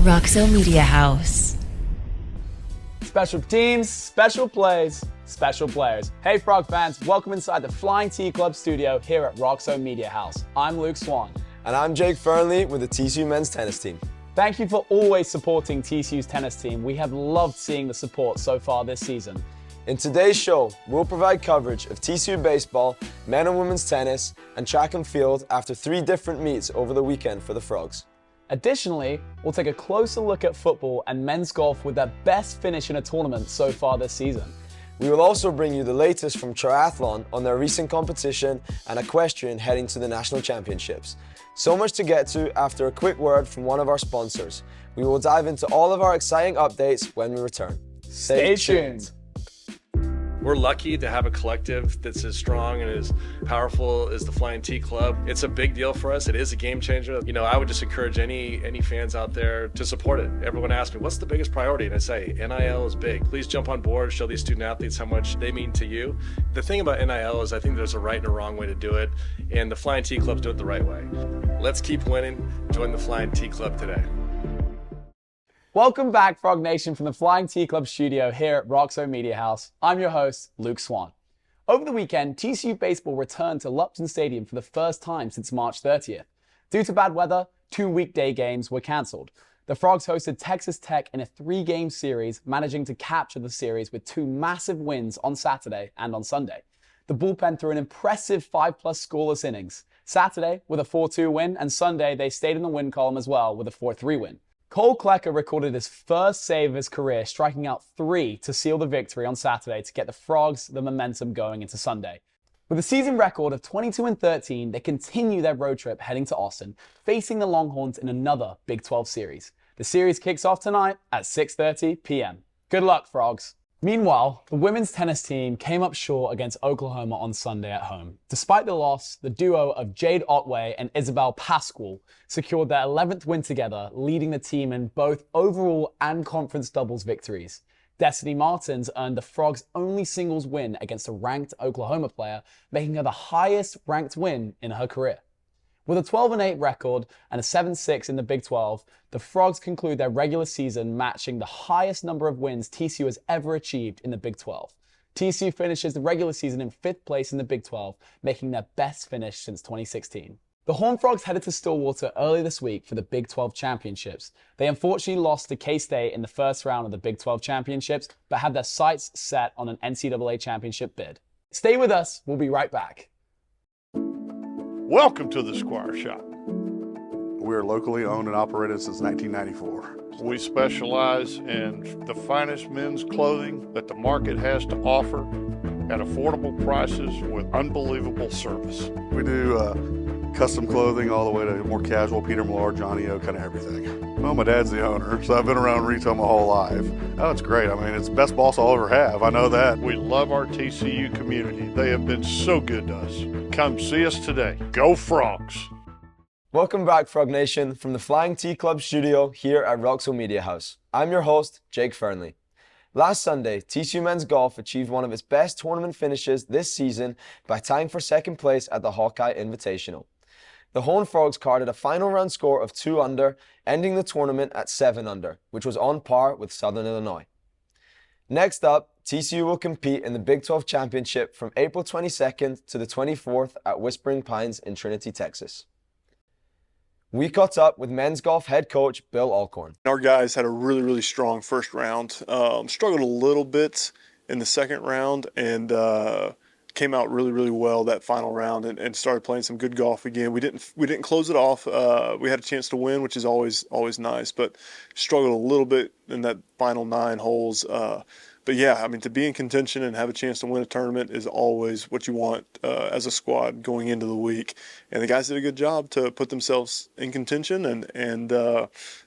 Roxo Media House. Special teams, special plays, special players. Hey Frog fans, welcome inside the Flying T Club studio here at Roxo Media House. I'm Luke Swan. And I'm Jake Fearnley with the TCU men's tennis team. Thank you for always supporting TCU's tennis team. We have loved seeing the support so far this season. In today's show, we'll provide coverage of TCU baseball, men and women's tennis, and track and field after 3 different meets over the weekend for the Frogs. Additionally, we'll take a closer look at football and men's golf with their best finish in a tournament so far this season. We will also bring you the latest from triathlon on their recent competition and equestrian heading to the national championships. So much to get to after a quick word from one of our sponsors. We will dive into all of our exciting updates when we return. Stay tuned. We're lucky to have a collective that's as strong and as powerful as the Flying T Club. It's a big deal for us. It is a game changer. You know, I would just encourage any fans out there to support it. Everyone asks me, what's the biggest priority? And I say, NIL is big. Please jump on board, show these student athletes how much they mean to you. The thing about NIL is I think there's a right and a wrong way to do it, and the Flying T Club's do it the right way. Let's keep winning. Join the Flying T Club today. Welcome back, Frog Nation, from the Flying T Club studio here at Roxo Media House. I'm your host, Luke Swan. Over the weekend, TCU baseball returned to Lupton Stadium for the first time since March 30th. Due to bad weather, 2 weekday games were cancelled. The Frogs hosted Texas Tech in a 3-game series, managing to capture the series with 2 massive wins on Saturday and on Sunday. The bullpen threw an impressive 5+ scoreless innings. Saturday with a 4-2 win, and Sunday they stayed in the win column as well with a 4-3 win. Cole Klecker recorded his first save of his career, striking out 3 to seal the victory on Saturday to get the Frogs the momentum going into Sunday. With a season record of 22-13, they continue their road trip heading to Austin, facing the Longhorns in another Big 12 series. The series kicks off tonight at 6:30 p.m. Good luck, Frogs. Meanwhile, the women's tennis team came up short against Oklahoma on Sunday at home. Despite the loss, the duo of Jade Otway and Isabel Pascual secured their 11th win together, leading the team in both overall and conference doubles victories. Destiny Martins earned the Frogs' only singles win against a ranked Oklahoma player, making her the highest ranked win in her career. With a 12-8 record and a 7-6 in the Big 12, the Frogs conclude their regular season matching the highest number of wins TCU has ever achieved in the Big 12. TCU finishes the regular season in 5th place in the Big 12, making their best finish since 2016. The Horned Frogs headed to Stillwater early this week for the Big 12 championships. They unfortunately lost to K-State in the first round of the Big 12 championships, but have their sights set on an NCAA championship bid. Stay with us, we'll be right back. Welcome to the Squire Shop. We are locally owned and operated since 1994. We specialize in the finest men's clothing that the market has to offer at affordable prices with unbelievable service. We do custom clothing all the way to more casual, Peter Millar, Johnny O, kind of everything. Well, my dad's the owner, so I've been around retail my whole life. Oh, it's great. I mean, it's the best boss I'll ever have. I know that. We love our TCU community. They have been so good to us. Come see us today. Go Frogs! Welcome back, Frog Nation, from the Flying T Club studio here at Roxo Media House. I'm your host, Jake Fearnley. Last Sunday, TCU men's golf achieved one of its best tournament finishes this season by tying for 2nd place at the Hawkeye Invitational. The Horned Frogs carded a final round score of 2 under, ending the tournament at 7 under, which was on par with Southern Illinois. Next up, TCU will compete in the Big 12 Championship from April 22nd to the 24th at Whispering Pines in Trinity, Texas. We caught up with men's golf head coach Bill Alcorn. Our guys had a really strong first round, struggled a little bit in the second round, and came out really well that final round and started playing some good golf again. We didn't close it off. We had a chance to win, which is always nice, but struggled a little bit in that final 9 holes. But yeah, I mean, to be in contention and have a chance to win a tournament is always what you want as a squad going into the week. And the guys did a good job to put themselves in contention, and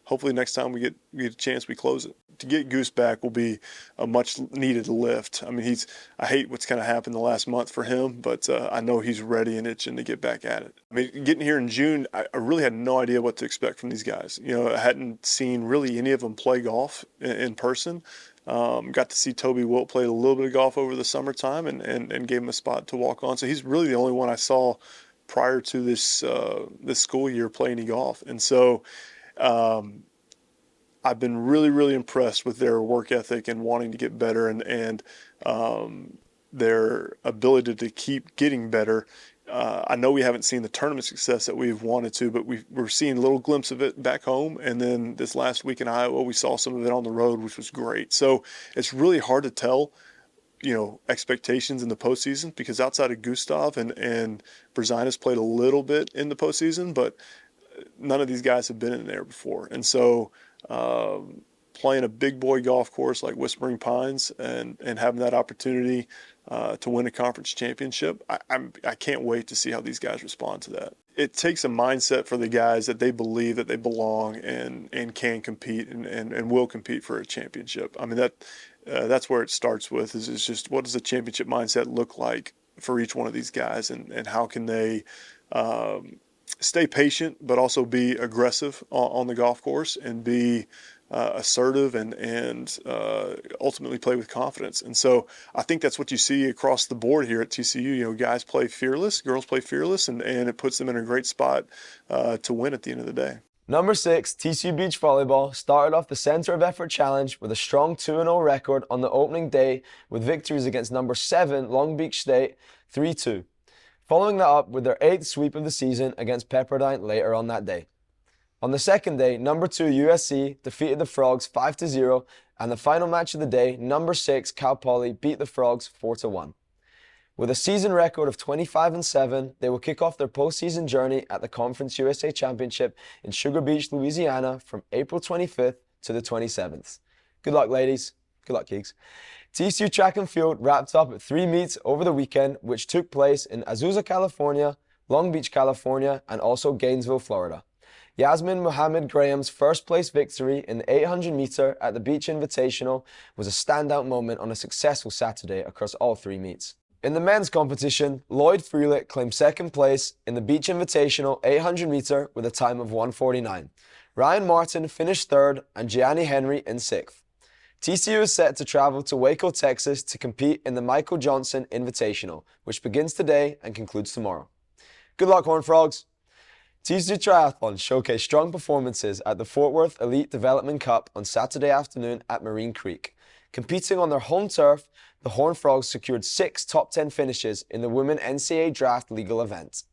hopefully next time we get a chance, we close it. To get Goose back will be a much needed lift. I mean, I hate what's kind of happened the last month for him, but I know he's ready and itching to get back at it. I mean, getting here in June, I really had no idea what to expect from these guys. You know, I hadn't seen really any of them play golf in person. Got to see Toby Wilt play a little bit of golf over the summertime and gave him a spot to walk on. So he's really the only one I saw prior to this school year play any golf. And so I've been really, really impressed with their work ethic and wanting to get better and their ability to keep getting better. I know we haven't seen the tournament success that we've wanted to, but we're seeing a little glimpse of it back home. And then this last week in Iowa, we saw some of it on the road, which was great. So it's really hard to tell, expectations in the postseason, because outside of Gustav and Brezina's played a little bit in the postseason, but none of these guys have been in there before. And so playing a big boy golf course like Whispering Pines and having that opportunity to win a conference championship, I can't wait to see how these guys respond to that. It takes a mindset for the guys that they believe that they belong and can compete and will compete for a championship. I mean, that's where it starts with is just what does a championship mindset look like for each one of these guys, and how can they stay patient but also be aggressive on the golf course and be assertive and ultimately play with confidence. And so I think that's what you see across the board here at TCU. Guys play fearless, girls play fearless, and it puts them in a great spot to win at the end of the day. Number 6, TCU Beach Volleyball started off the Center of Effort Challenge with a strong 2-0 record on the opening day with victories against number 7 Long Beach State 3-2. Following that up with their 8th sweep of the season against Pepperdine later on that day. On the second day, number 2 USC defeated the Frogs 5-0, and the final match of the day, number 6 Cal Poly beat the Frogs 4-1. With a season record of 25-7, they will kick off their postseason journey at the Conference USA Championship in Sugar Beach, Louisiana from April 25th to the 27th. Good luck, ladies. Good luck, geeks. TCU Track and Field wrapped up at 3 meets over the weekend, which took place in Azusa, California, Long Beach, California, and also Gainesville, Florida. Yasmin Mohammed Graham's first place victory in the 800-meter at the Beach Invitational was a standout moment on a successful Saturday across all 3 meets. In the men's competition, Lloyd Freelich claimed second place in the Beach Invitational 800-meter with a time of 1:49. Ryan Martin finished third and Gianni Henry in 6th. TCU is set to travel to Waco, Texas to compete in the Michael Johnson Invitational, which begins today and concludes tomorrow. Good luck, Horned Frogs! TCU Triathlon showcased strong performances at the Fort Worth Elite Development Cup on Saturday afternoon at Marine Creek. Competing on their home turf, the Horned Frogs secured 6 top 10 finishes in the Women NCAA Draft Legal event.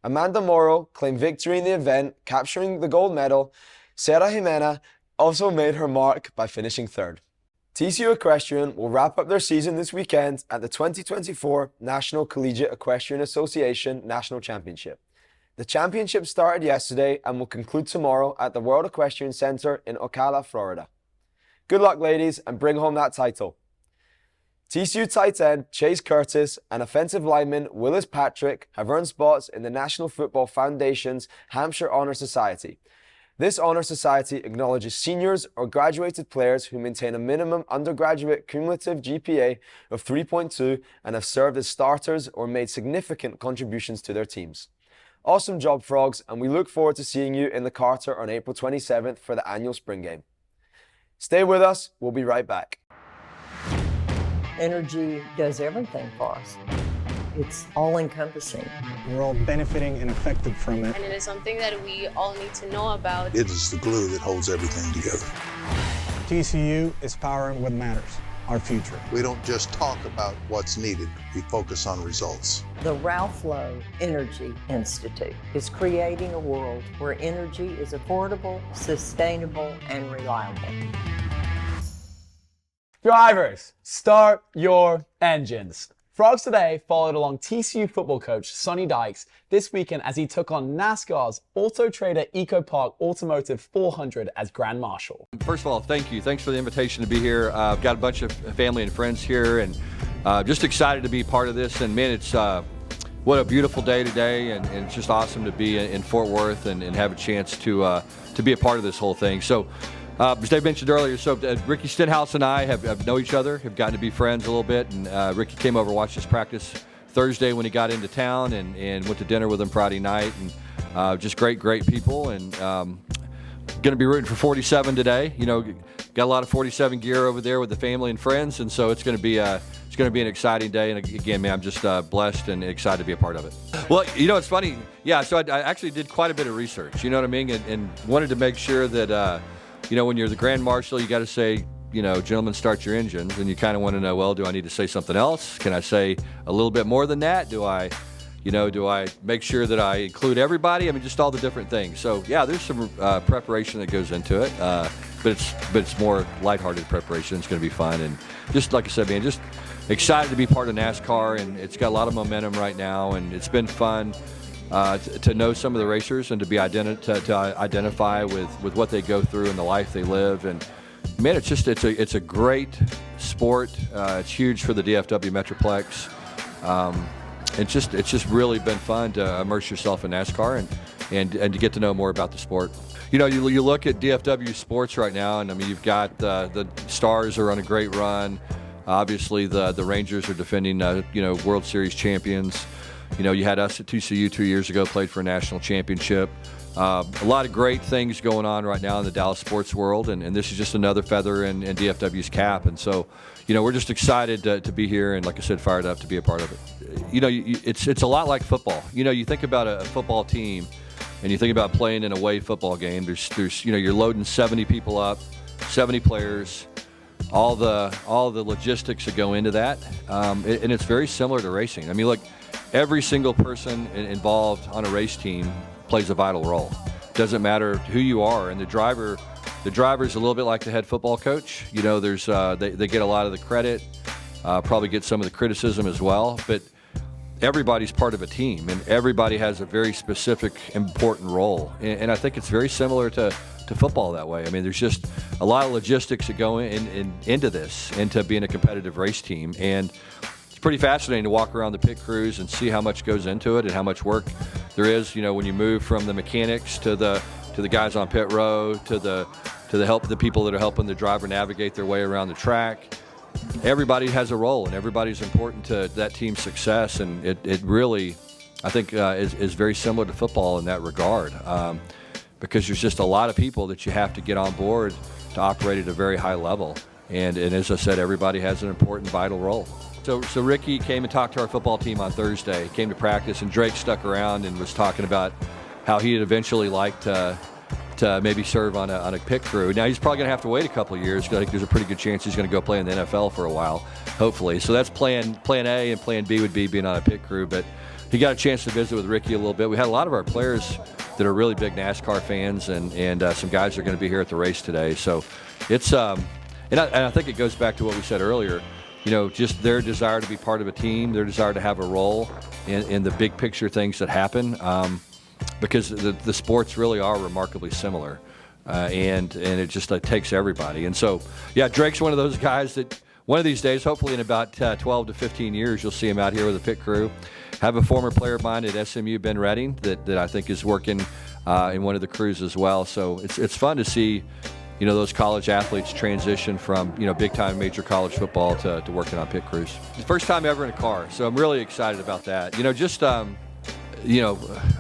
Amanda Morrow claimed victory in the event, capturing the gold medal. Sarah Jimena also made her mark by finishing third. TCU Equestrian will wrap up their season this weekend at the 2024 National Collegiate Equestrian Association National Championship. The championship started yesterday and will conclude tomorrow at the World Equestrian Center in Ocala, Florida. Good luck, ladies, and bring home that title. TCU tight end Chase Curtis and offensive lineman Willis Patrick have earned spots in the National Football Foundation's Hampshire Honor Society. This honor society acknowledges seniors or graduated players who maintain a minimum undergraduate cumulative GPA of 3.2 and have served as starters or made significant contributions to their teams. Awesome job, Frogs, and we look forward to seeing you in the Carter on April 27th for the annual spring game. Stay with us, we'll be right back. Energy does everything for us. It's all-encompassing. We're all benefiting and affected from it. And it is something that we all need to know about. It is the glue that holds everything together. TCU is powering what matters, our future. We don't just talk about what's needed, we focus on results. The Ralph Lowe Energy Institute is creating a world where energy is affordable, sustainable, and reliable. Drivers, start your engines. Frogs today followed along TCU football coach Sonny Dykes this weekend as he took on NASCAR's Auto Trader EcoPark Automotive 400 as Grand Marshal. First of all, thank you. Thanks for the invitation to be here. I've got a bunch of family and friends here, and just excited to be part of this. And man, it's what a beautiful day today, and it's just awesome to be in Fort Worth and have a chance to be a part of this whole thing. So. As Dave mentioned earlier, so Ricky Stenhouse and I have know each other, have gotten to be friends a little bit, and Ricky came over, watched us practice Thursday when he got into town, and went to dinner with him Friday night, and just great people, and going to be rooting for 47 today. You know, got a lot of 47 gear over there with the family and friends, and so it's going to be an exciting day. And again, man, I'm just blessed and excited to be a part of it. Well, you know, it's funny. Yeah, so I actually did quite a bit of research. You know what I mean, and wanted to make sure that. when you're the Grand Marshal, you got to say, gentlemen, start your engines. And you kind of want to know, well, do I need to say something else? Can I say a little bit more than that? Do I make sure that I include everybody? I mean, just all the different things. So, yeah, there's some preparation that goes into it. But it's more lighthearted preparation. It's going to be fun. And just like I said, man, just excited to be part of NASCAR. And it's got a lot of momentum right now. And it's been fun to know some of the racers and to be to identify with what they go through and the life they live. And, man, it's a great sport. It's huge for the DFW Metroplex. It's just really been fun to immerse yourself in NASCAR and to get to know more about the sport. You look at DFW sports right now, and I mean, you've got the Stars are on a great run. Obviously, the Rangers are defending World Series champions. You had us at TCU 2 years ago, played for a national championship. A lot of great things going on right now in the Dallas sports world, and this is just another feather in DFW's cap. And so, we're just excited to be here, and like I said, fired up to be a part of it. It's a lot like football. You think about a football team, and you think about playing in a away football game. There's you're loading 70 people up, 70 players, all the logistics that go into that, and it's very similar to racing. I mean, look, every single person involved on a race team plays a vital role. Doesn't matter who you are, and the driver's a little bit like the head football coach. There's they get a lot of the credit, probably get some of the criticism as well, but everybody's part of a team, and everybody has a very specific, important role. And I think it's very similar to football that way. I mean, there's just a lot of logistics that go into this, into being a competitive race team. And it's pretty fascinating to walk around the pit crews and see how much goes into it and how much work there is. When you move from the mechanics to the guys on pit row to the people that are helping the driver navigate their way around the track. Everybody has a role, and everybody's important to that team's success, and it really, I think, is very similar to football in that regard, because there's just a lot of people that you have to get on board to operate at a very high level, and as I said, everybody has an important, vital role. So Ricky came and talked to our football team on Thursday, came to practice, and Drake stuck around and was talking about how he'd eventually like to maybe serve on a pit crew. Now, he's probably going to have to wait a couple of years. I think there's a pretty good chance he's going to go play in the NFL for a while, hopefully. So that's plan A, and plan B would be being on a pit crew. But he got a chance to visit with Ricky a little bit. We had a lot of our players that are really big NASCAR fans, and some guys are going to be here at the race today. So it's and I think it goes back to what we said earlier. Just their desire to be part of a team, their desire to have a role in the big picture things that happen. Because the sports really are remarkably similar, and it just takes everybody. And so, yeah, Drake's one of those guys that one of these days, hopefully in about 12 to 15 years, you'll see him out here with a pit crew. Have a former player of mine at SMU, Ben Redding, that I think is working in one of the crews as well. So it's fun to see, those college athletes transition from, big-time major college football to working on pit crews. The first time ever in a car, so I'm really excited about that.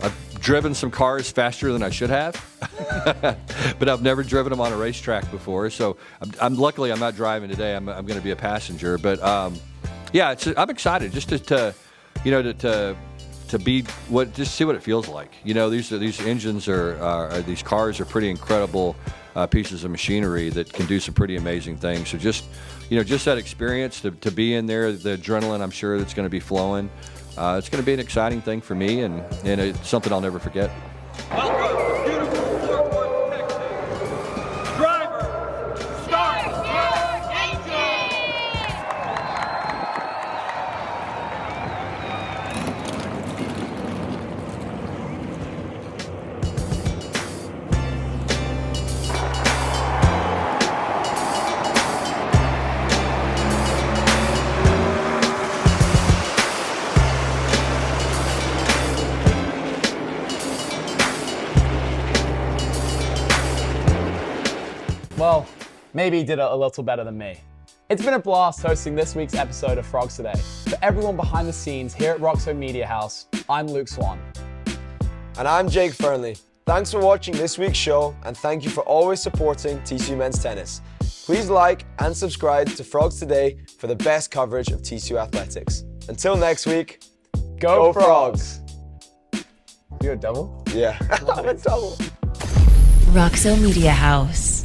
I've driven some cars faster than I should have, but I've never driven them on a racetrack before. So luckily I'm not driving today. I'm going to be a passenger. But yeah, I'm excited just to be just see what it feels like. These engines these cars are pretty incredible pieces of machinery that can do some pretty amazing things. So just that experience to be in there, the adrenaline I'm sure that's going to be flowing. It's going to be an exciting thing for me, and it's something I'll never forget. Welcome, beautiful Fort Worth, Texas. Driver, start your engine! Well, maybe he did a little better than me. It's been a blast hosting this week's episode of Frogs Today. For everyone behind the scenes here at Roxo Media House, I'm Luke Swan. And I'm Jake Fearnley. Thanks for watching this week's show, and thank you for always supporting TCU Men's Tennis. Please like and subscribe to Frogs Today for the best coverage of TCU athletics. Until next week, go Frogs! You a double? Yeah, I'm a double. Roxo Media House.